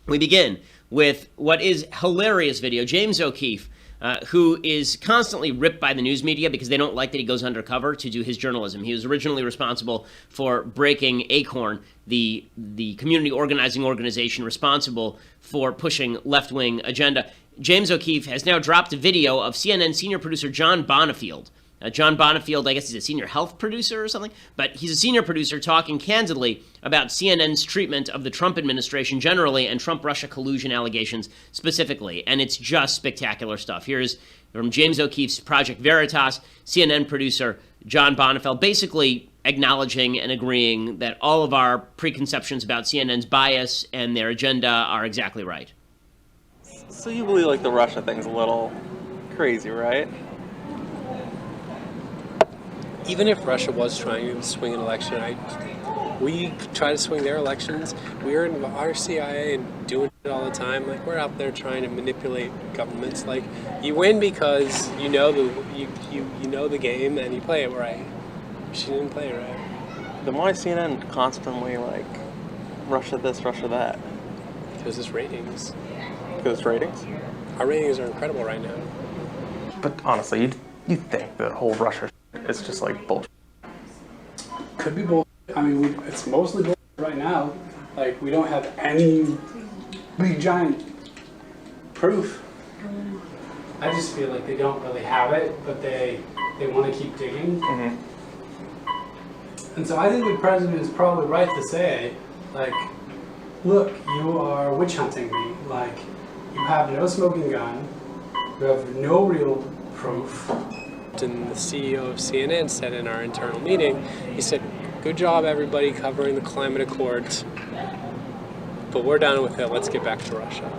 We begin with what is hilarious video. James O'Keefe, who is constantly ripped by the news media because they don't like that he goes undercover to do his journalism. He was originally responsible for breaking Acorn, the community organizing organization responsible for pushing left-wing agenda. James O'Keefe has now dropped a video of CNN senior producer John Bonifield. John Bonifield, I guess he's a senior health producer or something, but he's a senior producer talking candidly about CNN's treatment of the Trump administration generally and Trump-Russia collusion allegations specifically, and it's just spectacular stuff. Here's from James O'Keefe's Project Veritas, CNN producer John Bonifield, basically acknowledging and agreeing that all of our preconceptions about CNN's bias and their agenda are exactly right. So you believe like the Russia thing's a little crazy, right? Even if Russia was trying to swing an election, we try to swing their elections. We're in our CIA and doing it all the time. Like, we're out there trying to manipulate governments. Like, you win because you know the game and you play it right. She didn't play it right. Then why CNN constantly like Russia this, Russia that? Because it's ratings. Because it's ratings? Our ratings are incredible right now. But honestly, you think the whole Russia it's just like bullshit. Could be bullshit. I mean, it's mostly bullshit right now. Like, we don't have any big giant proof. I just feel like they don't really have it, but they want to keep digging. Mm-hmm. And so I think the president is probably right to say, like, look, you are witch hunting me. Like, you have no smoking gun. You have no real proof. And the CEO of CNN said in our internal meeting, he said, good job everybody covering the climate accords, but we're done with it, let's get back to Russia.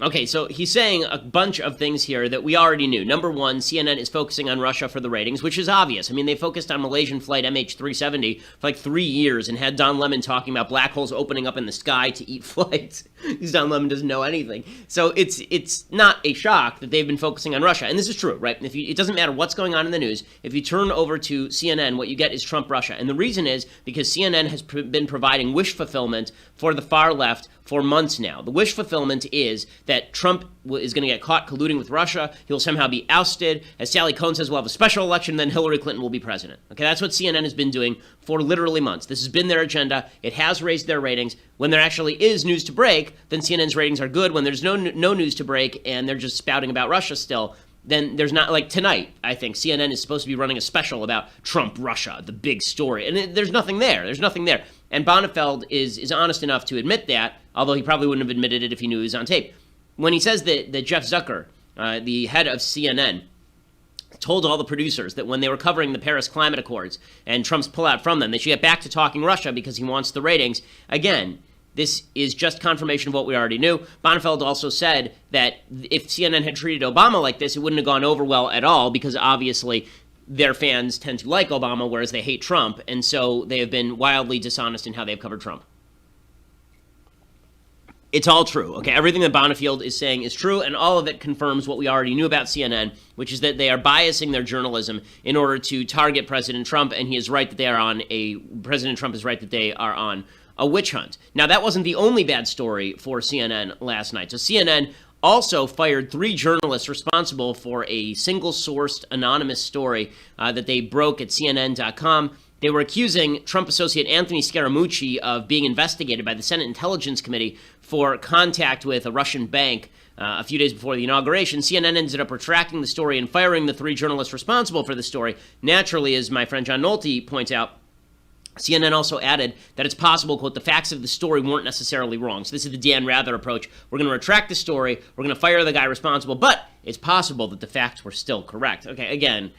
Okay, so he's saying a bunch of things here that we already knew. Number one, CNN is focusing on Russia for the ratings, which is obvious. I mean, they focused on Malaysian flight MH370 for like 3 years and had Don Lemon talking about black holes opening up in the sky to eat flights, because Don Lemon doesn't know anything. So it's not a shock that they've been focusing on Russia. And this is true, right? It doesn't matter what's going on in the news. If you turn over to CNN, what you get is Trump-Russia. And the reason is because CNN has been providing wish fulfillment for the far left for months now. The wish fulfillment is that Trump is going to get caught colluding with Russia. He'll somehow be ousted. As Sally Cohn says, we'll have a special election, then Hillary Clinton will be president. Okay, that's what CNN has been doing for literally months. This has been their agenda. It has raised their ratings. When there actually is news to break, then CNN's ratings are good. When there's no news to break and they're just spouting about Russia still, then there's not, like tonight, I think, CNN is supposed to be running a special about Trump-Russia, the big story. And there's nothing there. There's nothing there. And Bonifield is honest enough to admit that, although he probably wouldn't have admitted it if he knew he was on tape. When he says that Jeff Zucker, the head of CNN, told all the producers that when they were covering the Paris Climate Accords and Trump's pullout from them, they should get back to talking Russia because he wants the ratings. Again, this is just confirmation of what we already knew. Bonifield also said that if CNN had treated Obama like this, it wouldn't have gone over well at all because obviously their fans tend to like Obama, whereas they hate Trump, and so they have been wildly dishonest in how they've covered Trump. It's all true, okay? Everything that Bonifield is saying is true, and all of it confirms what we already knew about CNN, which is that they are biasing their journalism in order to target President Trump, and President Trump is right that they are on a witch hunt. Now, that wasn't the only bad story for CNN last night. So CNN also fired 3 journalists responsible for a single-sourced anonymous story that they broke at CNN.com. They were accusing Trump associate Anthony Scaramucci of being investigated by the Senate Intelligence Committee for contact with a Russian bank a few days before the inauguration. CNN ended up retracting the story and firing the 3 journalists responsible for the story. Naturally, as my friend John Nolte points out, CNN also added that it's possible, quote, the facts of the story weren't necessarily wrong. So this is the Dan Rather approach. We're going to retract the story. We're going to fire the guy responsible, but it's possible that the facts were still correct. Okay, again,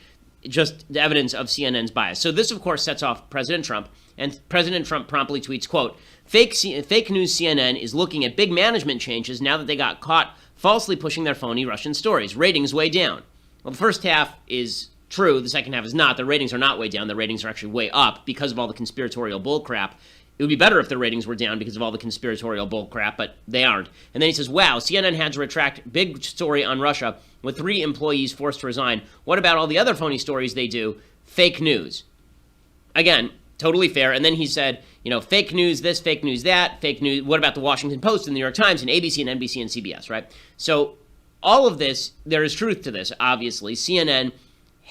just the evidence of CNN's bias. So this, of course, sets off President Trump, and President Trump promptly tweets, quote, fake news CNN is looking at big management changes now that they got caught falsely pushing their phony Russian stories. Ratings way down. Well, the first half is true. The second half is not. The ratings are not way down. The ratings are actually way up because of all the conspiratorial bullcrap. It would be better if the ratings were down because of all the conspiratorial bullcrap, but they aren't. And then he says, wow, CNN had to retract big story on Russia with 3 employees forced to resign. What about all the other phony stories they do? Fake news. Again, Totally fair. And then he said, fake news this, fake news that, fake news. What about the Washington Post and the New York Times and ABC and NBC and CBS, right? So all of this, there is truth to this, obviously. CNN,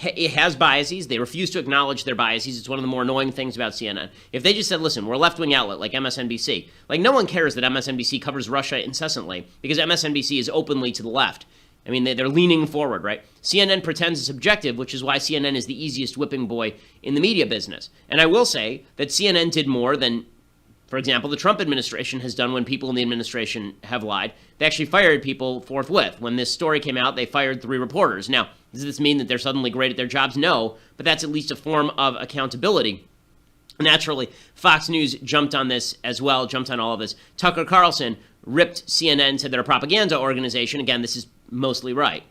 it has biases. They refuse to acknowledge their biases. It's one of the more annoying things about CNN. If they just said, listen, we're a left-wing outlet like MSNBC, like no one cares that MSNBC covers Russia incessantly because MSNBC is openly to the left. I mean, they're leaning forward, right? CNN pretends it's objective, which is why CNN is the easiest whipping boy in the media business. And I will say that CNN did more than, for example, the Trump administration has done when people in the administration have lied. They actually fired people forthwith. When this story came out, they fired 3 reporters. Now, does this mean that they're suddenly great at their jobs? No, but that's at least a form of accountability. Naturally, Fox News jumped on this as well, jumped on all of this. Tucker Carlson ripped CNN, said they're a propaganda organization. Again, this is mostly right.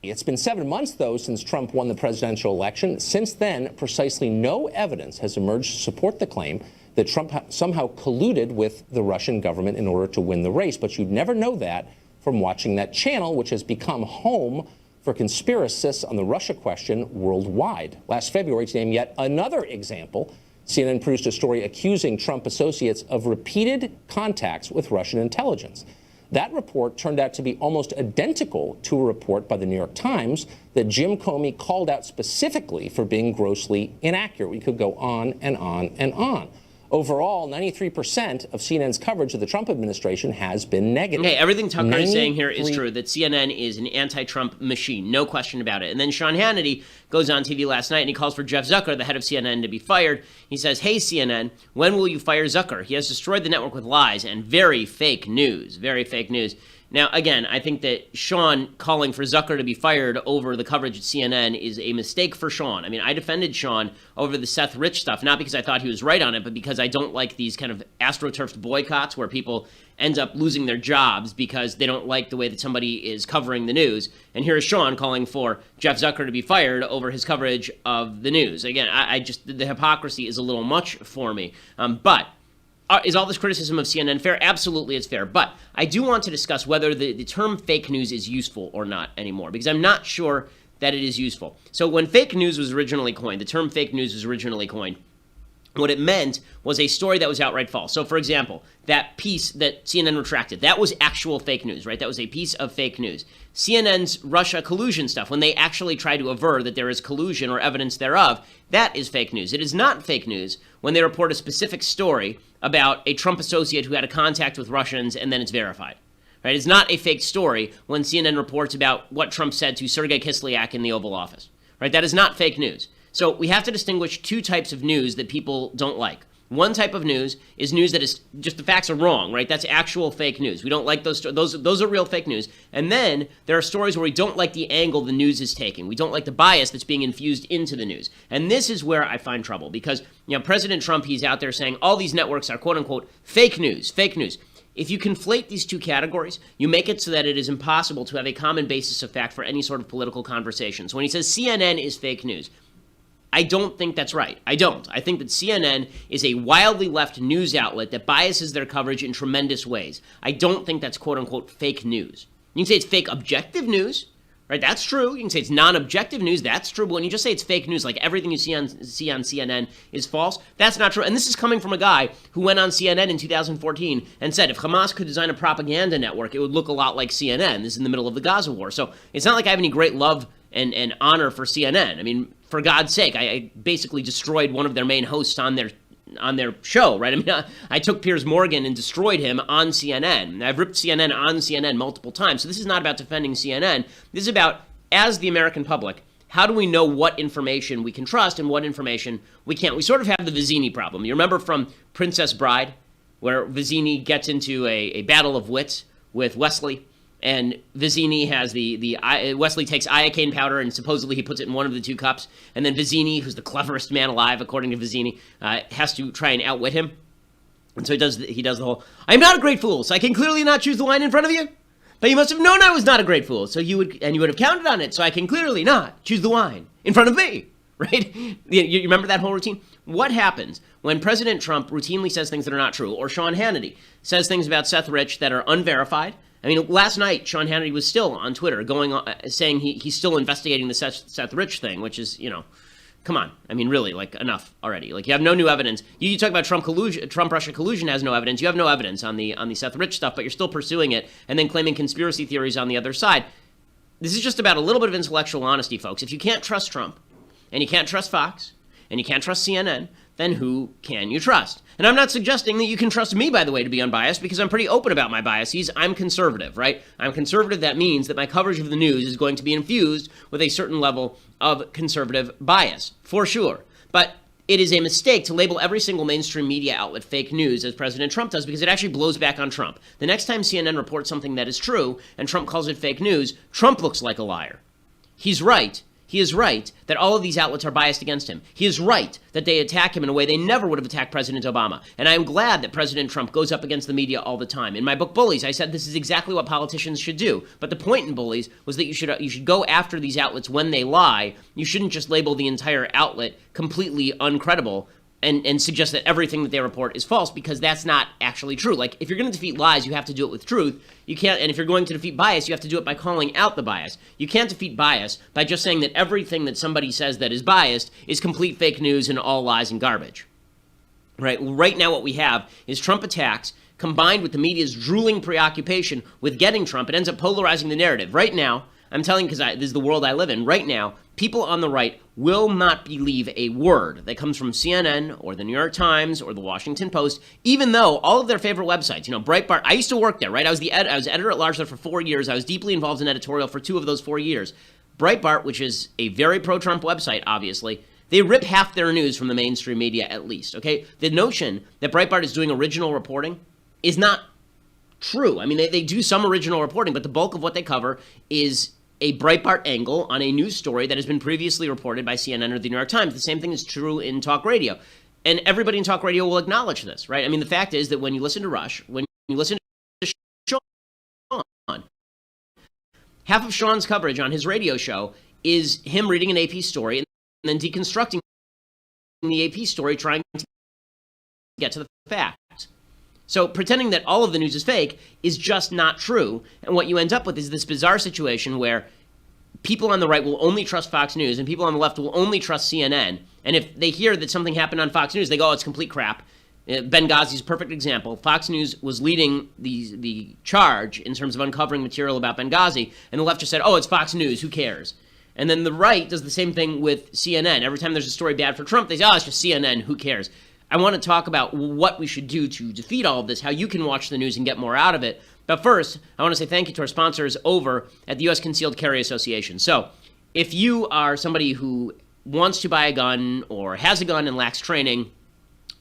It's been 7 months, though, since Trump won the presidential election. Since then, precisely no evidence has emerged to support the claim that Trump somehow colluded with the Russian government in order to win the race. But you'd never know that from watching that channel, which has become home for conspiracists on the Russia question worldwide. Last February, to name yet another example, CNN produced a story accusing Trump associates of repeated contacts with Russian intelligence. That report turned out to be almost identical to a report by the New York Times that Jim Comey called out specifically for being grossly inaccurate. We could go on and on and on. Overall, 93% of CNN's coverage of the Trump administration has been negative. Okay, everything Tucker is saying here is true, that CNN is an anti-Trump machine, no question about it. And then Sean Hannity goes on TV last night and he calls for Jeff Zucker, the head of CNN, to be fired. He says, hey, CNN, when will you fire Zucker? He has destroyed the network with lies and very fake news, very fake news. Now, again, I think that Sean calling for Zucker to be fired over the coverage at CNN is a mistake for Sean. I mean, I defended Sean over the Seth Rich stuff, not because I thought he was right on it, but because I don't like these kind of astroturfed boycotts where people end up losing their jobs because they don't like the way that somebody is covering the news. And here's Sean calling for Jeff Zucker to be fired over his coverage of the news. Again, I just, the hypocrisy is a little much for me. But is all this criticism of CNN fair? Absolutely, it's fair. But I do want to discuss whether the term fake news is useful or not anymore, because I'm not sure that it is useful. So when fake news was originally coined, the term fake news was originally coined, what it meant was a story that was outright false. So, for example, that piece that CNN retracted, that was actual fake news, right? That was a piece of fake news. CNN's Russia collusion stuff, when they actually try to aver that there is collusion or evidence thereof, that is fake news. It is not fake news when they report a specific story about a Trump associate who had a contact with Russians and then it's verified. Right? It's not a fake story when CNN reports about what Trump said to Sergei Kislyak in the Oval Office. Right? That is not fake news. So we have to distinguish 2 types of news that people don't like. One type of news is news that is just the facts are wrong, right? That's actual fake news. We don't like those are real fake news. And then there are stories where we don't like the angle the news is taking. We don't like the bias that's being infused into the news. And this is where I find trouble because, President Trump, he's out there saying all these networks are quote unquote fake news, fake news. If you conflate these 2 categories, you make it so that it is impossible to have a common basis of fact for any sort of political conversation. So when he says CNN is fake news, I don't think that's right. I don't. I think that CNN is a wildly left news outlet that biases their coverage in tremendous ways. I don't think that's quote-unquote fake news. You can say it's fake objective news, right? That's true. You can say it's non-objective news. That's true. But when you just say it's fake news, like everything you see on CNN is false, that's not true. And this is coming from a guy who went on CNN in 2014 and said if Hamas could design a propaganda network, it would look a lot like CNN. This is in the middle of the Gaza war. So it's not like I have any great love and honor for CNN. I mean, for God's sake, I basically destroyed one of their main hosts on their show, right? I mean, I took Piers Morgan and destroyed him on CNN. I've ripped CNN on CNN multiple times. So this is not about defending CNN. This is about, as the American public, how do we know what information we can trust and what information we can't? We sort of have the Vizzini problem. You remember from Princess Bride, where Vizzini gets into a battle of wits with Wesley, and Vizzini has Wesley takes iocane powder and supposedly he puts it in one of the 2 cups. And then Vizzini, who's the cleverest man alive, according to Vizzini, has to try and outwit him. And so he does the whole, I'm not a great fool, so I can clearly not choose the wine in front of you. But you must have known I was not a great fool, so you would have counted on it, so I can clearly not choose the wine in front of me. Right? You remember that whole routine? What happens when President Trump routinely says things that are not true, or Sean Hannity says things about Seth Rich that are unverified? I mean, last night, Sean Hannity was still on Twitter saying he's still investigating the Seth Rich thing, which is, Come on. I mean, really, like, enough already. Like, you have no new evidence. You talk about Trump-Russia collusion has no evidence. You have no evidence on the Seth Rich stuff, but you're still pursuing it and then claiming conspiracy theories on the other side. This is just about a little bit of intellectual honesty, folks. If you can't trust Trump, and you can't trust Fox, and you can't trust CNN, then who can you trust? And I'm not suggesting that you can trust me, by the way, to be unbiased, because I'm pretty open about my biases. I'm conservative, right? I'm conservative. That means that my coverage of the news is going to be infused with a certain level of conservative bias, for sure. But it is a mistake to label every single mainstream media outlet fake news, as President Trump does, because it actually blows back on Trump. The next time CNN reports something that is true and Trump calls it fake news, Trump looks like a liar. He's right. He is right that all of these outlets are biased against him. He is right that they attack him in a way they never would have attacked President Obama. And I'm glad that President Trump goes up against the media all the time. In my book, Bullies, I said this is exactly what politicians should do. But the point in Bullies was that you should go after these outlets when they lie. You shouldn't just label the entire outlet completely uncredible and suggest that everything that they report is false, because that's not actually true. Like, if you're going to defeat lies, you have to do it with truth. You can't, and if you're going to defeat bias, you have to do it by calling out the bias. You can't defeat bias by just saying that everything that somebody says that is biased is complete fake news and all lies and garbage. Right? Right now what we have is Trump attacks combined with the media's drooling preoccupation with getting Trump. It ends up polarizing the narrative. Right now, I'm telling you, because this is the world I live in, right now, people on the right will not believe a word that comes from CNN or the New York Times or the Washington Post, even though all of their favorite websites, Breitbart, I used to work there, right? I was editor at large there for 4 years. I was deeply involved in editorial for 2 of those 4 years. Breitbart, which is a very pro-Trump website, obviously, they rip half their news from the mainstream media at least, okay? The notion that Breitbart is doing original reporting is not true. I mean, they do some original reporting, but the bulk of what they cover is a Breitbart angle on a news story that has been previously reported by CNN or the New York Times. The same thing is true in talk radio. And everybody in talk radio will acknowledge this, right? I mean, the fact is that when you listen to Rush, when you listen to Sean, half of Sean's coverage on his radio show is him reading an AP story and then deconstructing the AP story, trying to get to the facts. So pretending that all of the news is fake is just not true. And what you end up with is this bizarre situation where people on the right will only trust Fox News and people on the left will only trust CNN. And if they hear that something happened on Fox News, they go, oh, it's complete crap. Benghazi is a perfect example. Fox News was leading the charge in terms of uncovering material about Benghazi, and the left just said, oh, it's Fox News, who cares? And then the right does the same thing with CNN. Every time there's a story bad for Trump, they say, oh, it's just CNN, who cares? I want to talk about what we should do to defeat all of this, how you can watch the news and get more out of it. But first, I want to say thank you to our sponsors over at the U.S. Concealed Carry Association. So if you are somebody who wants to buy a gun or has a gun and lacks training,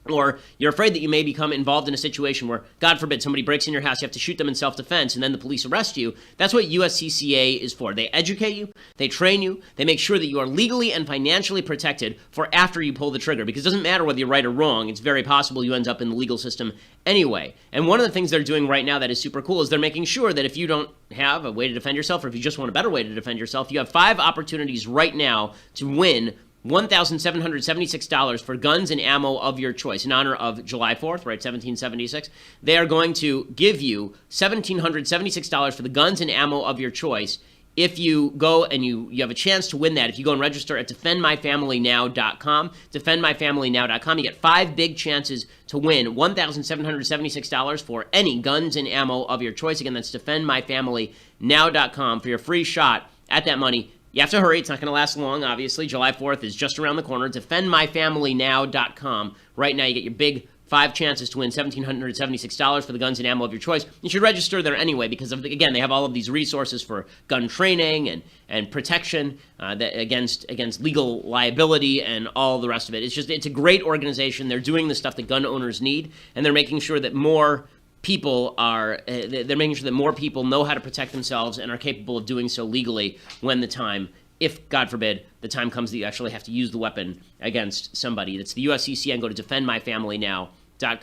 or you're afraid that you may become involved in a situation where, God forbid, somebody breaks in your house, you have to shoot them in self-defense, and then the police arrest you, that's what USCCA is for. They educate you, they train you, they make sure that you are legally and financially protected for after you pull the trigger, because it doesn't matter whether you're right or wrong, it's very possible you end up in the legal system anyway. And one of the things they're doing right now that is super cool is they're making sure that if you don't have a way to defend yourself, or if you just want a better way to defend yourself, you have 5 opportunities right now to win $1,776 for guns and ammo of your choice in honor of July 4th, right, 1776. They are going to give you $1,776 for the guns and ammo of your choice if you go and you have a chance to win that. If you go and register at defendmyfamilynow.com, defendmyfamilynow.com, you get 5 big chances to win $1,776 for any guns and ammo of your choice. Again, that's defendmyfamilynow.com for your free shot at that money. You have to hurry. It's not going to last long, obviously. July 4th is just around the corner. Defendmyfamilynow.com. Right now, you get your big 5 chances to win $1,776 for the guns and ammo of your choice. You should register there anyway because, again, they have all of these resources for gun training and protection against legal liability and all the rest of it. It's a great organization. They're doing the stuff that gun owners need, and they're making sure that more people know how to protect themselves and are capable of doing so legally when the time, if, God forbid, the time comes that you actually have to use the weapon against somebody. That's the USCCA, and go to defendmyfamilynow.com.